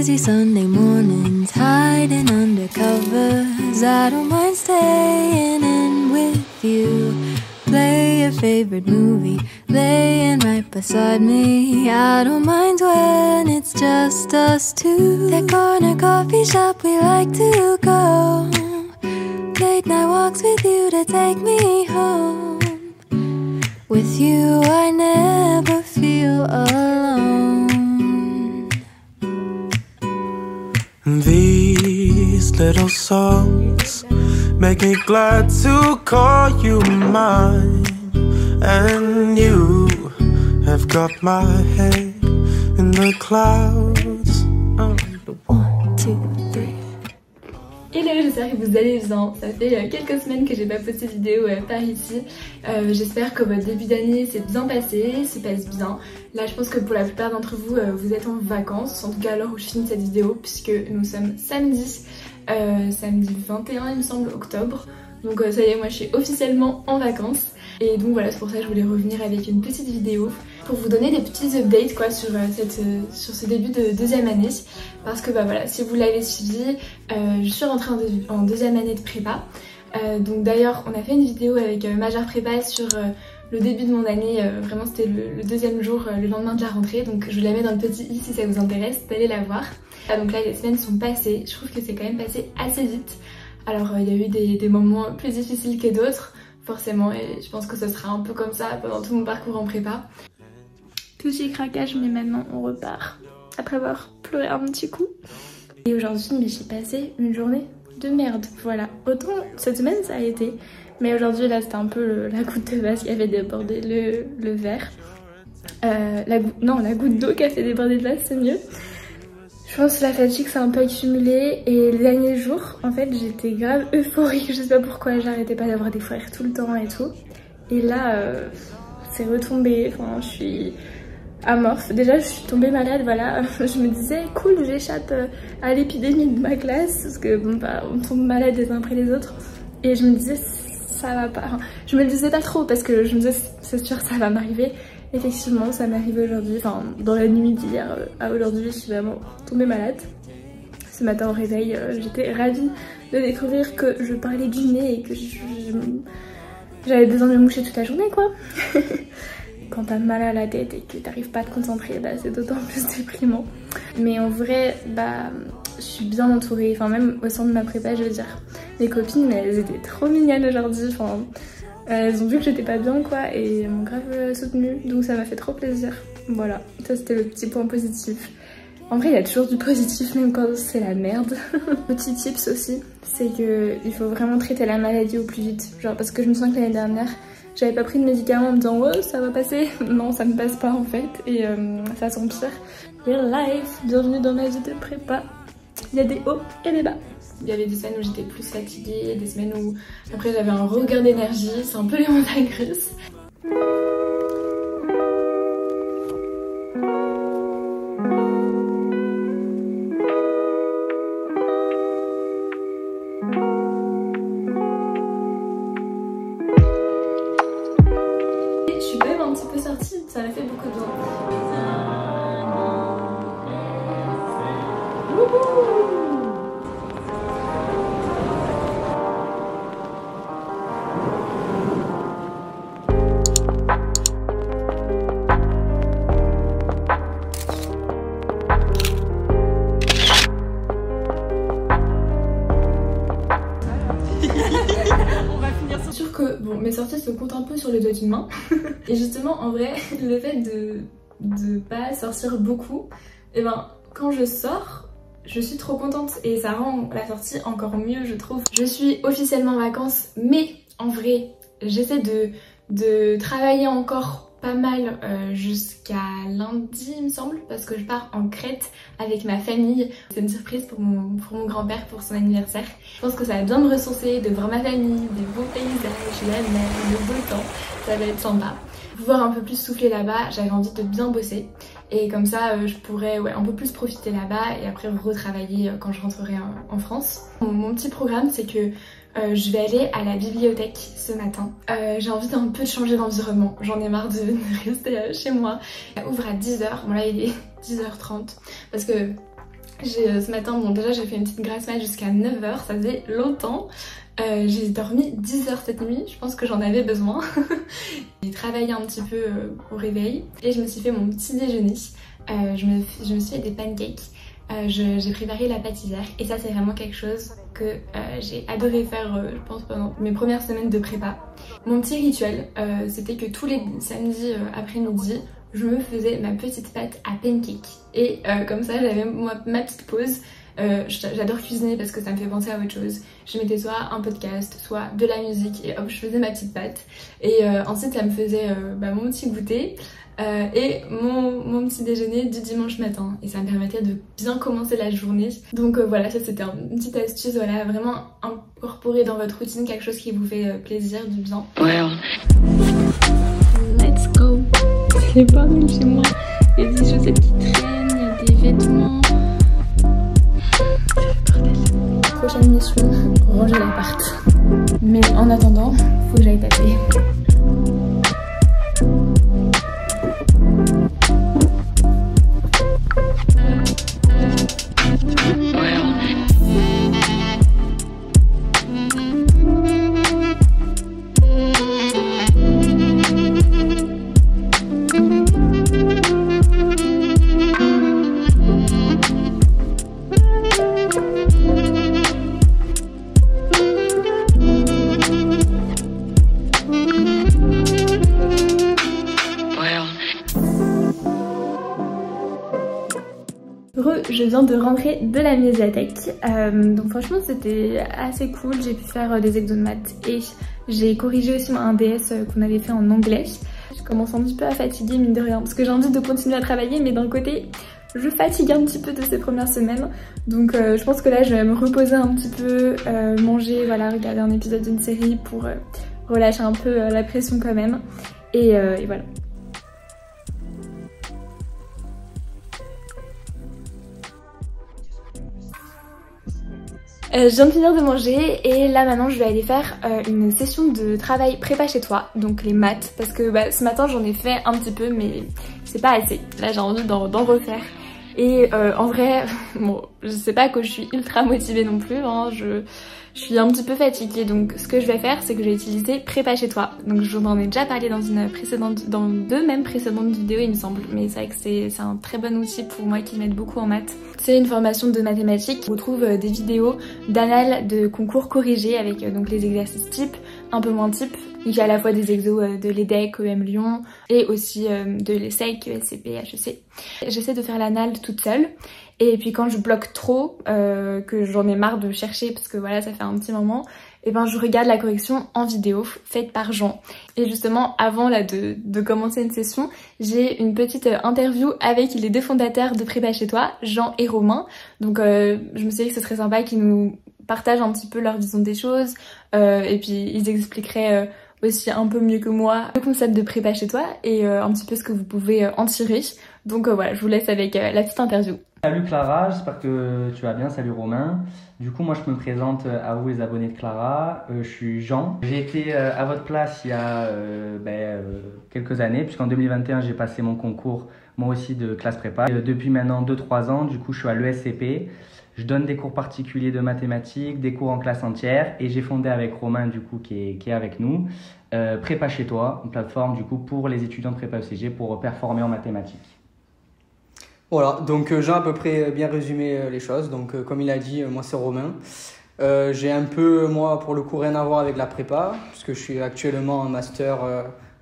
lazy Sunday mornings, hiding under covers. I don't mind staying in with you. Play your favorite movie, laying right beside me. I don't mind when it's just us two. That corner coffee shop we like to go. Late night walks with you to take me home. With you I never feel alone. These little songs make me glad to call you mine. And you have got my head in the clouds. One, two, three. Hello, j'espère que vous allez bien. Ça fait quelques semaines que j'ai pas posté de vidéo par ici. J'espère que votre début d'année s'est bien passé, se passe bien. Là, je pense que pour la plupart d'entre vous, vous êtes en vacances, en tout cas à l'heure où je filme cette vidéo, puisque nous sommes samedi 21 il me semble, octobre. Donc ça y est, moi je suis officiellement en vacances. Et donc voilà, c'est pour ça que je voulais revenir avec une petite vidéo pour vous donner des petits updates quoi sur ce début de deuxième année. Parce que bah voilà, si vous l'avez suivi, je suis rentrée en deuxième année de prépa. Donc d'ailleurs, on a fait une vidéo avec Majeure Prépa sur le début de mon année. Vraiment c'était le deuxième jour, le lendemain de la rentrée. Donc je vous la mets dans le petit i si ça vous intéresse d'aller la voir. Donc là les semaines sont passées, je trouve que c'est quand même passé assez vite. Alors il y a eu des moments plus difficiles que d'autres, forcément, et je pense que ce sera un peu comme ça pendant tout mon parcours en prépa. Petit craquage, mais maintenant on repart, après avoir pleuré un petit coup. Et aujourd'hui, j'ai passé une journée de merde, voilà. Autant cette semaine ça a été, mais aujourd'hui là c'était un peu la goutte de vase qui avait débordé le verre. La goutte d'eau qui a fait déborder le vase, c'est mieux. Je pense que la fatigue s'est un peu accumulée et les derniers jours, en fait, j'étais grave euphorique. Je sais pas pourquoi, j'arrêtais pas d'avoir des frères tout le temps et tout. Et là, c'est retombé. Enfin, je suis amorphe. Déjà, je suis tombée malade, voilà. Je me disais, cool, j'échappe à l'épidémie de ma classe parce que bon, bah, on tombe malade les uns après les autres. Et je me disais, ça va pas. Enfin, je me le disais pas trop parce que je me disais, c'est sûr, ça va m'arriver. Effectivement, ça m'est arrivé aujourd'hui, enfin dans la nuit d'hier à aujourd'hui, je suis vraiment tombée malade. Ce matin au réveil, j'étais ravie de découvrir que je parlais du nez et que j'avais besoin de me moucher toute la journée quoi. Quand t'as mal à la tête et que t'arrives pas à te concentrer, bah, c'est d'autant plus déprimant. Mais en vrai, bah, je suis bien entourée, enfin même au sein de ma prépa, je veux dire. Mes copines, elles étaient trop mignonnes aujourd'hui, enfin... elles ont vu que j'étais pas bien quoi et elles m'ont grave soutenue, donc ça m'a fait trop plaisir. Voilà, ça c'était le petit point positif. En vrai il y a toujours du positif même quand c'est la merde. Petit tips aussi, c'est que il faut vraiment traiter la maladie au plus vite. Genre parce que je me sens que l'année dernière j'avais pas pris de médicaments en me disant oh ça va passer. Non ça ne passe pas en fait et ça s'empire. Real life, bienvenue dans ma vie de prépa. Il y a des hauts et des bas. Il y avait des semaines où j'étais plus fatiguée, des semaines où après j'avais un regain d'énergie, c'est un peu les montagnes russes. Je suis quand même un petit peu sortie, ça m'a fait beaucoup de bien. Sûr que bon, mes sorties se comptent un peu sur les doigts d'une main. Et justement en vrai le fait de pas sortir beaucoup, et ben quand je sors je suis trop contente et ça rend la sortie encore mieux je trouve. Je suis officiellement en vacances mais en vrai j'essaie de travailler encore pas mal jusqu'à lundi il me semble parce que je pars en Crète avec ma famille. C'est une surprise pour mon grand-père pour son anniversaire. Je pense que ça va bien me ressourcer, de voir ma famille, des beaux paysages, la mer, le beau temps, ça va être sympa. Pouvoir un peu plus souffler là-bas, j'avais envie de bien bosser et comme ça je pourrais un peu plus profiter là-bas et après retravailler quand je rentrerai en France. Mon petit programme c'est que je vais aller à la bibliothèque ce matin. J'ai envie d'un peu de changer d'environnement. J'en ai marre de rester chez moi. Elle ouvre à 10h. Bon là il est 10h30 parce que Ce matin, bon déjà j'ai fait une petite grasse mat jusqu'à 9h, ça faisait longtemps. J'ai dormi 10 heures cette nuit, je pense que j'en avais besoin. J'ai travaillé un petit peu au réveil et je me suis fait mon petit déjeuner. Je me suis fait des pancakes. J'ai préparé la pâtissière et ça c'est vraiment quelque chose que j'ai adoré faire je pense pendant mes premières semaines de prépa. Mon petit rituel c'était que tous les samedis après-midi je me faisais ma petite pâte à pancake et comme ça j'avais ma petite pause. J'adore cuisiner parce que ça me fait penser à autre chose. Je mettais soit un podcast, soit de la musique et hop je faisais ma petite pâte. Et ensuite ça me faisait mon petit goûter et mon petit déjeuner du dimanche matin. Et ça me permettait de bien commencer la journée. Donc voilà, ça c'était une petite astuce, voilà, vraiment incorporer dans votre routine quelque chose qui vous fait plaisir, du bien. Well, let's go. C'est pas mal chez moi. Il y a des chaussettes qui traînent, il y a des vêtements. Prochaine mission, ranger l'appart. Mais en attendant, faut que j'aille taper. Je viens de rentrer de la médiathèque, donc franchement c'était assez cool, j'ai pu faire des exos de maths et j'ai corrigé aussi un DS qu'on avait fait en anglais. Je commence un petit peu à fatiguer mine de rien parce que j'ai envie de continuer à travailler mais d'un côté je fatigue un petit peu de ces premières semaines, donc je pense que là je vais me reposer un petit peu, manger, voilà, regarder un épisode d'une série pour relâcher un peu la pression quand même et voilà. Je viens de finir de manger et là maintenant je vais aller faire une session de travail prépa chez toi, donc les maths, parce que ce matin j'en ai fait un petit peu mais c'est pas assez, là j'ai envie d'en refaire. Et en vrai, bon, je sais pas que je suis ultra motivée non plus, hein, je suis un petit peu fatiguée, donc ce que je vais faire c'est que je vais utiliser prépa chez toi. Donc je vous en ai déjà parlé dans deux même précédentes vidéos il me semble, mais c'est vrai que c'est un très bon outil pour moi qui m'aide beaucoup en maths. C'est une formation de mathématiques, on retrouve des vidéos d'annales de concours corrigés avec donc les exercices types, un peu moins types. Il y a à la fois des exos de l'EDEC, EM Lyon et aussi de l'ESSEC, ESCP, HEC. J'essaie de faire l'annale toute seule et puis quand je bloque trop, que j'en ai marre de chercher parce que voilà ça fait un petit moment, et ben je regarde la correction en vidéo faite par Jean. Et justement avant là de commencer une session, j'ai une petite interview avec les deux fondateurs de Prépa chez toi, Jean et Romain. Donc je me suis dit que ce serait sympa qu'ils nous partagent un petit peu leur vision des choses et puis ils expliqueraient aussi un peu mieux que moi le concept de prépa chez toi et un petit peu ce que vous pouvez en tirer. Donc voilà, je vous laisse avec la petite interview. Salut Clara, j'espère que tu vas bien, salut Romain. Du coup moi je me présente à vous les abonnés de Clara, je suis Jean. J'ai été à votre place il y a quelques années, puisqu'en 2021 j'ai passé mon concours moi aussi de classe prépa. Depuis maintenant 2-3 ans, du coup je suis à l'ESCP. Je donne des cours particuliers de mathématiques, des cours en classe entière et j'ai fondé avec Romain du coup qui est avec nous Prépa chez toi, une plateforme du coup pour les étudiants de prépa ECG pour performer en mathématiques. Voilà, donc Jean a à peu près bien résumé les choses. Donc comme il a dit, moi c'est Romain. J'ai un peu, moi pour le coup, rien à voir avec la prépa, puisque je suis actuellement en master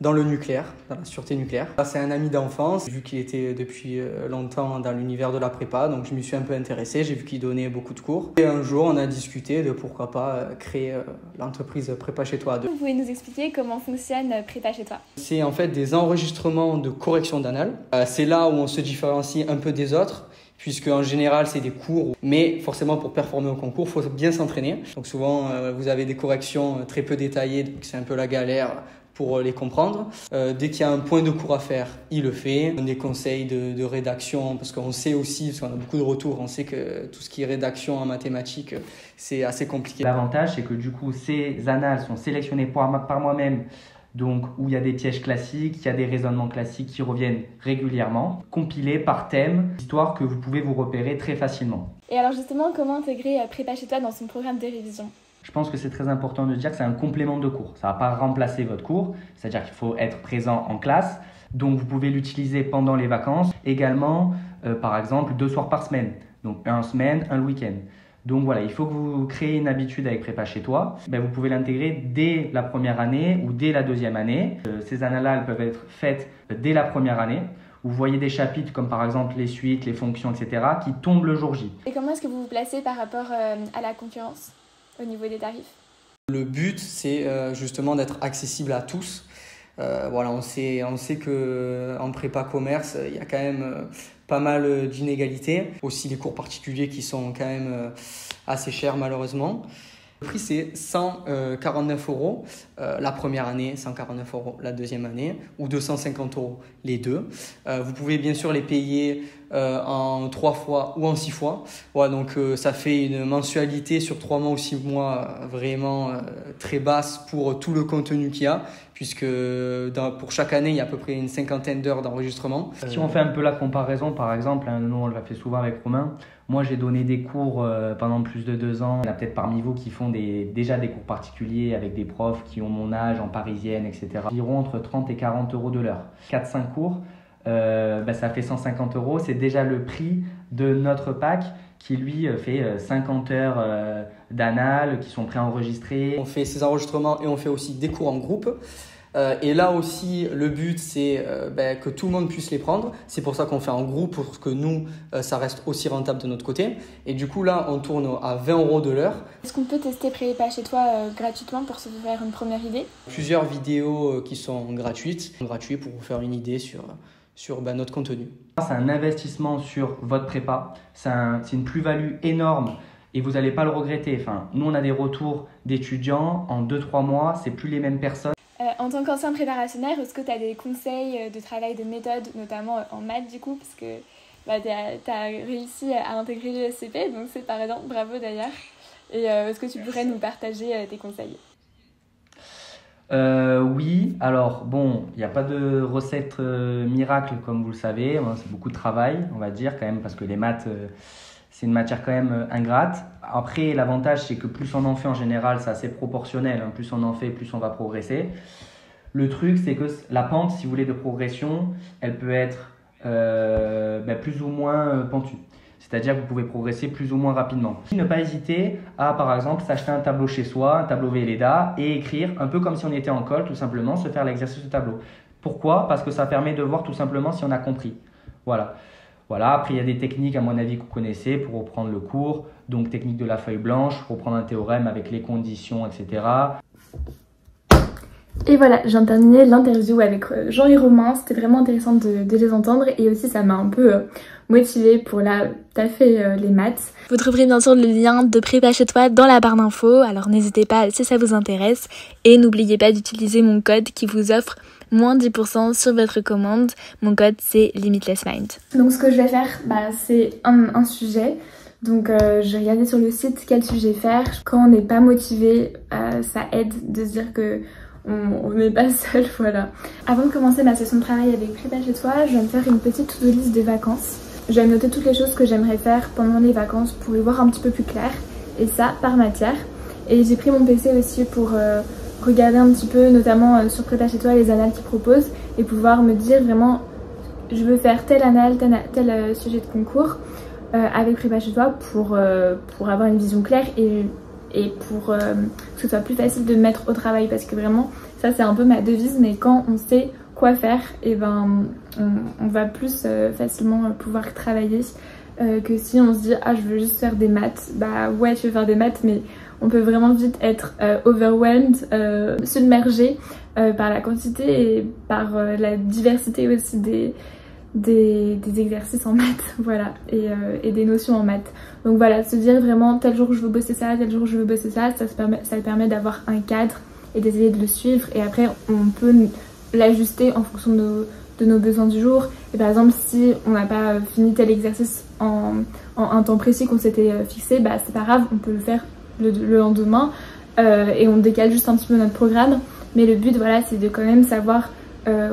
dans le nucléaire, dans la sûreté nucléaire. C'est un ami d'enfance, j'ai vu qu'il était depuis longtemps dans l'univers de la prépa, donc je m'y suis un peu intéressé, j'ai vu qu'il donnait beaucoup de cours. Et un jour, on a discuté de pourquoi pas créer l'entreprise Prépa chez toi 2. Vous pouvez nous expliquer comment fonctionne Prépa chez toi? C'est en fait des enregistrements de correction d'annales. C'est là où on se différencie un peu des autres, puisque en général c'est des cours, mais forcément pour performer au concours, il faut bien s'entraîner. Donc souvent vous avez des corrections très peu détaillées, donc c'est un peu la galère pour les comprendre. Dès qu'il y a un point de cours à faire, il le fait. On donne des conseils de rédaction, parce qu'on sait aussi, parce qu'on a beaucoup de retours, on sait que tout ce qui est rédaction en mathématiques, c'est assez compliqué. L'avantage, c'est que du coup, ces annales sont sélectionnées par moi-même donc où il y a des pièges classiques, il y a des raisonnements classiques qui reviennent régulièrement, compilés par thème, histoire que vous pouvez vous repérer très facilement. Et alors justement, comment intégrer Prépa chez toi dans son programme de révision ? Je pense que c'est très important de dire que c'est un complément de cours. Ça ne va pas remplacer votre cours, c'est-à-dire qu'il faut être présent en classe. Donc vous pouvez l'utiliser pendant les vacances. Également, par exemple, 2 soirs par semaine. Donc un semaine, un week-end. Donc voilà, il faut que vous créez une habitude avec Prépa chez toi. Vous pouvez l'intégrer dès la première année ou dès la deuxième année. Ces années-là, elles peuvent être faites dès la première année. Vous voyez des chapitres comme par exemple les suites, les fonctions, etc. qui tombent le jour J. Et comment est-ce que vous vous placez par rapport à la concurrence au niveau des tarifs ? Le but, c'est justement d'être accessible à tous. Voilà, on sait qu'en prépa commerce, il y a quand même pas mal d'inégalités. Aussi les cours particuliers qui sont quand même assez chers malheureusement. Le prix, c'est 149 € la première année, 149 € la deuxième année ou 250 € les deux. Vous pouvez bien sûr les payer en 3 fois ou en 6 fois. Voilà, donc ça fait une mensualité sur 3 mois ou 6 mois vraiment très basse pour tout le contenu qu'il y a, puisque pour chaque année, il y a à peu près une 50aine d'heures d'enregistrement. Si on fait un peu la comparaison, par exemple, nous on l'a fait souvent avec Romain, moi j'ai donné des cours pendant plus de 2 ans. Il y en a peut-être parmi vous qui font déjà des cours particuliers avec des profs qui ont mon âge, en parisienne, etc. Environ entre 30 et 40 € de l'heure. 4-5 cours, ça fait 150 €. C'est déjà le prix de notre pack qui lui fait 50 heures d'annales qui sont préenregistrées. On fait ces enregistrements et on fait aussi des cours en groupe. Et là aussi, le but, c'est que tout le monde puisse les prendre. C'est pour ça qu'on fait en groupe, pour que nous, ça reste aussi rentable de notre côté. Et du coup, là, on tourne à 20 € de l'heure. Est-ce qu'on peut tester Prépa chez toi gratuitement pour se faire une première idée ? Plusieurs vidéos qui sont gratuites pour vous faire une idée sur notre contenu. C'est un investissement sur votre prépa. C'est une plus-value énorme. Et vous n'allez pas le regretter. Enfin, nous, on a des retours d'étudiants en 2-3 mois, c'est plus les mêmes personnes. En tant qu'ancien préparationnaire, est-ce que tu as des conseils de travail, de méthode, notamment en maths du coup, parce que tu as réussi à intégrer l'ESCP, donc c'est par exemple, bravo d'ailleurs. Et est-ce que tu pourrais nous partager tes conseils ? Oui, alors bon, il n'y a pas de recette miracle comme vous le savez, c'est beaucoup de travail, on va dire quand même, parce que les maths, c'est une matière quand même ingrate. Après, l'avantage, c'est que plus on en fait en général, c'est assez proportionnel, hein. Plus on en fait, plus on va progresser. Le truc, c'est que la pente, si vous voulez, de progression, elle peut être plus ou moins pentue. C'est-à-dire que vous pouvez progresser plus ou moins rapidement. Ne pas hésiter à, par exemple, s'acheter un tableau chez soi, un tableau Velleda, et écrire, un peu comme si on était en colle, tout simplement, se faire l'exercice de tableau. Pourquoi ? Parce que ça permet de voir tout simplement si on a compris. Voilà. Après, il y a des techniques, à mon avis, que vous connaissez pour reprendre le cours. Donc, technique de la feuille blanche, reprendre un théorème avec les conditions, etc. Et voilà, j'ai terminé l'interview avec Jean et Romain. C'était vraiment intéressant de les entendre. Et aussi, ça m'a un peu motivée pour taffer les maths. Vous trouverez bien sûr le lien de Prépa chez toi dans la barre d'infos. Alors, n'hésitez pas si ça vous intéresse. Et n'oubliez pas d'utiliser mon code qui vous offre moins 10% sur votre commande. Mon code, c'est Limitless Mind. Donc, ce que je vais faire, c'est un sujet. Donc, j'ai regardé sur le site quel sujet faire. Quand on n'est pas motivé, ça aide de se dire que on n'est pas seul, voilà. Avant de commencer ma session de travail avec Prépa chez toi, je vais me faire une petite to-do list de vacances. Je vais noter toutes les choses que j'aimerais faire pendant les vacances pour y voir un petit peu plus clair. Et ça, par matière. Et j'ai pris mon PC aussi pour regarder un petit peu, notamment sur Prépa chez toi, les annales qu'ils proposent. Et pouvoir me dire vraiment, je veux faire tel annale, tel sujet de concours avec Prépa chez toi pour avoir une vision claire et pour que ce soit plus facile de mettre au travail, parce que vraiment ça c'est un peu ma devise, mais quand on sait quoi faire, et on va plus facilement pouvoir travailler que si on se dit je veux juste faire des maths. Ouais, je veux faire des maths, mais on peut vraiment vite être overwhelmed, submergé par la quantité et par la diversité aussi des exercices en maths, voilà, et des notions en maths. Donc voilà, se dire vraiment tel jour je veux bosser ça, tel jour je veux bosser ça, ça permet d'avoir un cadre et d'essayer de le suivre, et après on peut l'ajuster en fonction de nos besoins du jour. Et par exemple, si on n'a pas fini tel exercice en un temps précis qu'on s'était fixé, c'est pas grave, on peut le faire le lendemain, et on décale juste un petit peu notre programme. mais le but voilà c'est de quand même savoir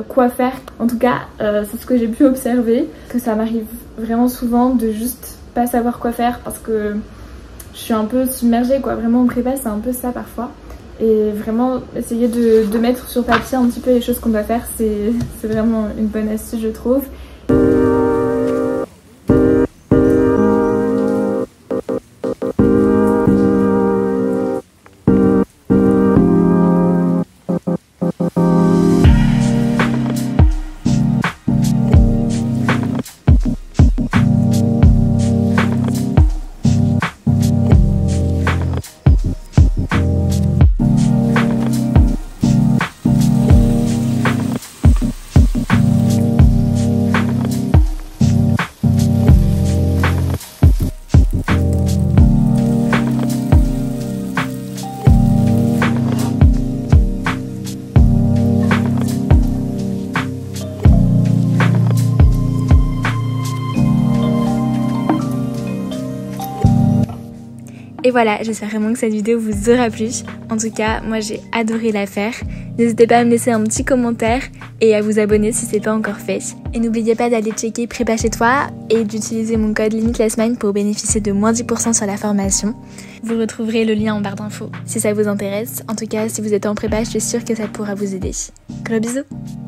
quoi faire. En tout cas c'est ce que j'ai pu observer, que ça m'arrive vraiment souvent de juste pas savoir quoi faire parce que je suis un peu submergée quoi, vraiment en prépa c'est un peu ça parfois. Et vraiment essayer de mettre sur papier un petit peu les choses qu'on doit faire, c'est vraiment une bonne astuce je trouve. Et voilà, j'espère vraiment que cette vidéo vous aura plu. En tout cas, moi j'ai adoré la faire. N'hésitez pas à me laisser un petit commentaire et à vous abonner si c'est pas encore fait. Et n'oubliez pas d'aller checker Prépa chez toi et d'utiliser mon code LimitLessMind pour bénéficier de moins 10% sur la formation. Vous retrouverez le lien en barre d'infos si ça vous intéresse. En tout cas, si vous êtes en prépa, je suis sûre que ça pourra vous aider. Gros bisous!